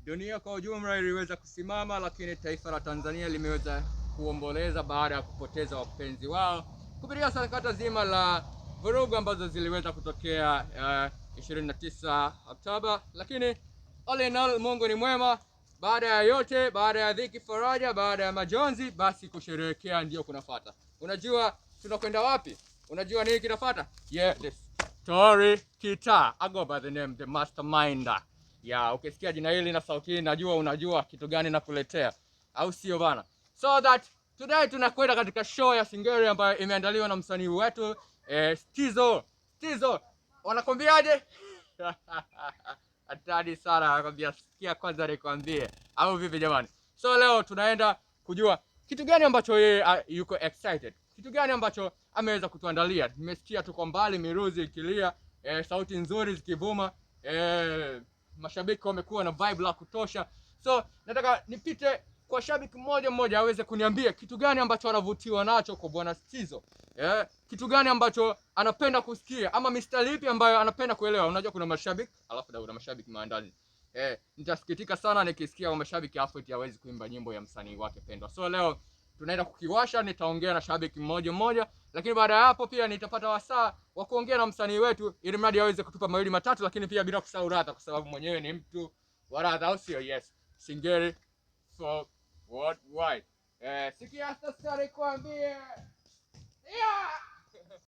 dunia kwa ujumla iliweza kusimama, lakini taifa la Tanzania limeweza kuomboleza baada ya kupoteza wapenzi wao kupitia sakata zima la vurugu ambazo ziliweza kutokea 29 Oktoba. Lakini all in all, Mungu ni mwema. Baada ya yote, baada ya dhiki faraja, baada ya majonzi, basi kusherehekea ndio kunafuata. Unajua tunakwenda wapi? Unajua nini kinafuata? Yeah, the story kita. I go by the name the mastermind. Ya, ukisikia jina hili na sauti hii najua unajua kitu gani nakuletea, au sio bana? So that today tunakwenda katika show ya Singeli ambayo imeandaliwa na msanii wetu Stizo. Wanakwambiaje? Hatari sana, wanakwambia sikia kwanza nikwambie, au vipi jamani? So leo tunaenda kujua kitu gani ambacho yeye yuko excited, kitu gani ambacho ameweza kutuandalia. Nimesikia tu kwa mbali miruzi ikilia, sauti nzuri zikivuma, mashabiki wamekuwa na vibe la kutosha. So nataka nipite kwa shabiki mmoja mmoja aweze kuniambia kitu gani ambacho anavutiwa nacho kwa bwana Stizo. Kitu gani ambacho anapenda kusikia, ama mistari ipi ambayo anapenda kuelewa. Unajua kuna mashabiki alafu kuna mashabiki maandalizi. Nitasikitika sana nikisikia mashabiki alafu eti hawezi kuimba nyimbo ya msanii wake pendwa. So leo tunaenda kukiwasha, nitaongea na shabiki mmoja mmoja, lakini baada ya hapo pia nitapata wasaa wa kuongea na msanii wetu ili mradi aweze kutupa mawili matatu, lakini pia bila kusahau radha, kwa sababu mwenyewe ni mtu wa radha, au sio? Yes, Singeli for worldwide. Sikia sasa nikwambie. Yeah!